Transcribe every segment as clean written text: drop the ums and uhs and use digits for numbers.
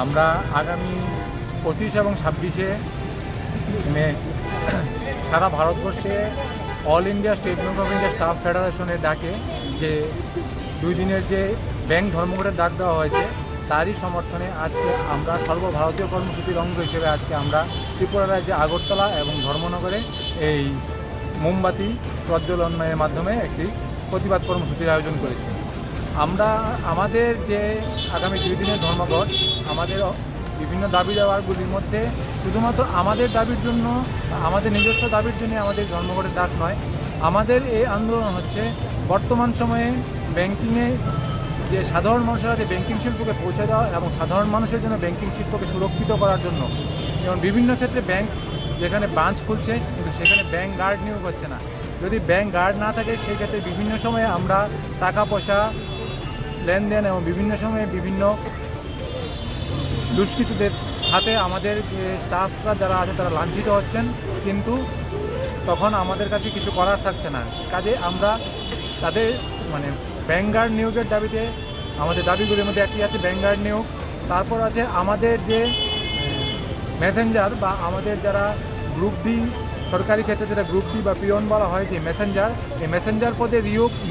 আমরা আগামী 25 এবং 26 মে সারা ভারতবর্ষে all India state bank of India staff ফেডারেশনের ডাকে যে 2 দিনের যে ব্যাংক ধর্মঘটের ডাক দেওয়া হয়েছে, তারই সমর্থনে আজকে আমরা সর্বভারতীয় কর্মসূচির অঙ্গ হিসেবে আজকে আমরা ত্রিপুরা রাজ্যে আগরতলা এবং ধর্মনগরে এই মোমবাতি প্রজ্বলনের মাধ্যমে একটি প্রতিবাদ কর্মসূচির আয়োজন করেছি। আমরা আমাদের যে আগামী 2 দিনের ধর্মঘট, আমাদের বিভিন্ন দাবি দেওয়ারগুলির মধ্যে শুধুমাত্র আমাদের দাবির জন্য, আমাদের নিজস্ব দাবির জন্য আমাদের ধর্মঘটের ডাক নয়। আমাদের এই আন্দোলন হচ্ছে বর্তমান সময়ে ব্যাংকিংয়ে যে সাধারণ মানুষের হাতে ব্যাংকিং শিল্পকে পৌঁছে দেওয়া এবং সাধারণ মানুষের জন্য ব্যাংকিং শিল্পকে সুরক্ষিত করার জন্য। যেমন বিভিন্ন ক্ষেত্রে ব্যাংক যেখানে ব্রাঞ্চ খুলছে কিন্তু সেখানে ব্যাংক গার্ড নিয়োগ হচ্ছে না। যদি ব্যাংক গার্ড না থাকে সেই ক্ষেত্রে বিভিন্ন সময়ে আমরা টাকা পয়সা লেনদেন এবং বিভিন্ন সময়ে বিভিন্ন দুষ্কৃতীদের হাতে আমাদের যে স্টাফরা যারা আছে তারা লাঞ্ছিত হচ্ছেন, কিন্তু তখন আমাদের কাছে কিছু করার থাকছে না। কাজে আমরা তাদের ব্যাংক গার্ড নিয়োগের দাবিতে আমাদের দাবিগুলির মধ্যে একটি আছে ব্যাংক গার্ড নিয়োগ। তারপর আছে আমাদের যে মেসেঞ্জার বা আমাদের যারা গ্রুপ ডি, সরকারি ক্ষেত্রে যেটা গ্রুপ ডি বা পিয়ন বলা হয়, যে মেসেঞ্জার, এই মেসেঞ্জার পদে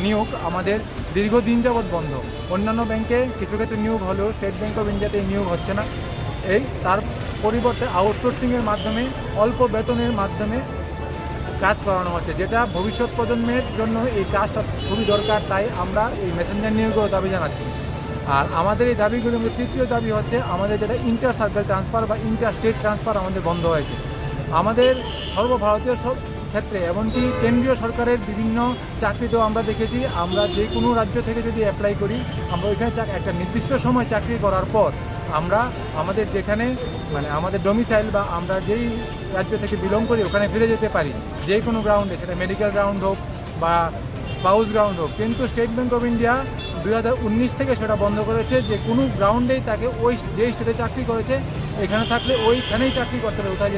নিয়োগ আমাদের দীর্ঘদিন যাবৎ বন্ধ। অন্যান্য ব্যাংকে কিছু ক্ষেত্রে নিয়োগ হলেও স্টেট ব্যাঙ্ক অফ ইন্ডিয়াতে এই নিয়োগ হচ্ছে না। তার পরিবর্তে আউটসোর্সিংয়ের মাধ্যমে অল্প বেতনের মাধ্যমে কাজ করানো হচ্ছে, যেটা ভবিষ্যৎ প্রজন্মের জন্য এই কাজটা খুবই দরকার। তাই আমরা এই মেসেঞ্জার নিয়োগেও দাবি জানাচ্ছি। আর আমাদের এই দাবিগুলির মধ্যে তৃতীয় দাবি হচ্ছে আমাদের যেটা ইন্টার সার্কেল ট্রান্সফার বা ইন্টার স্টেট ট্রান্সফার আমাদের বন্ধ হয়েছে। আমাদের সর্বভারতীয় ক্ষেত্রে এমনকি কেন্দ্রীয় সরকারের বিভিন্ন চাকরিতেও আমরা দেখেছি, আমরা যে কোনো রাজ্য থেকে যদি অ্যাপ্লাই করি, আমরা ওইখানে একটা নির্দিষ্ট সময় চাকরি করার পর আমরা আমাদের যেখানে আমাদের ডোমিসাইল বা আমরা যেই রাজ্য থেকে বিলং করি ওখানে ফিরে যেতে পারি, যে কোনো গ্রাউন্ডে, সেটা মেডিকেল গ্রাউন্ড হোক বা স্পাউস গ্রাউন্ড হোক। কিন্তু স্টেট ব্যাঙ্ক অফ ইন্ডিয়া 2019 থেকে সেটা বন্ধ করেছে, যে কোনো গ্রাউন্ডেই তাকে ওই যে স্টেটে চাকরি করেছে এখানে থাকলে ওইখানেই চাকরি করতে হবে, কোথায়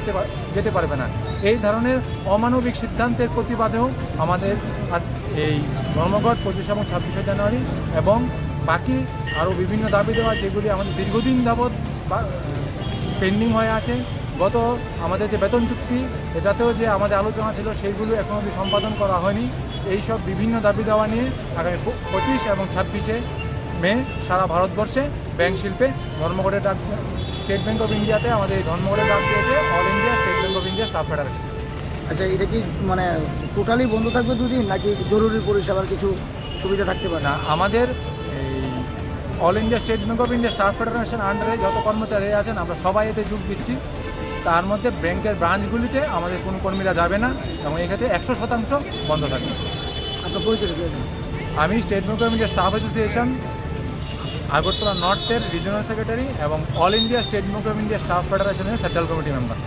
যেতে পারবে না। এই ধরনের অমানবিক সিদ্ধান্তের প্রতিবাদেও আমাদের আজ এই ধর্মঘট 25 এবং 26 জানুয়ারি এবং বাকি আরও বিভিন্ন দাবি দেওয়া যেগুলি আমাদের দীর্ঘদিন যাবৎ পেন্ডিং হয়ে আছে। গত আমাদের যে বেতন চুক্তি, এটাতেও যে আমাদের আলোচনা ছিল সেইগুলো এখনও অবধি সম্পাদন করা হয়নি। এইসব বিভিন্ন দাবি দেওয়া নিয়ে আগামী 25 এবং 26 মে সারা ভারতবর্ষে ব্যাংক শিল্পে ধর্মঘটের ডাক স্টেট ব্যাঙ্ক অফ ইন্ডিয়াতে আমাদের এই ধর্মঘটের ডাক দিয়েছে all India state bank of India staff federation. আচ্ছা, এটা কি টোটালি বন্ধ থাকবে 2 দিন, নাকি জরুরি পরিষেবার কিছু সুবিধা থাকতে পারে? না, আমাদের এই all India state bank of India staff federation আন্ডারে যত কর্মচারী আছেন আমরা সবাই এতে যোগ দিচ্ছি। তার মধ্যে ব্যাংকের ব্রাঞ্চগুলিতে আমাদের কোনো কর্মীরা যাবে না এবং এক্ষেত্রে 100% বন্ধ থাকবে। আপনার পরিচয় দিয়ে দেন। আমি state bank of India staff association Agartala নর্থের রিজনাল সেক্রেটারি এবং all India state bank of India staff ফেডারেশনের সেন্ট্রাল কমিটি মেম্বার।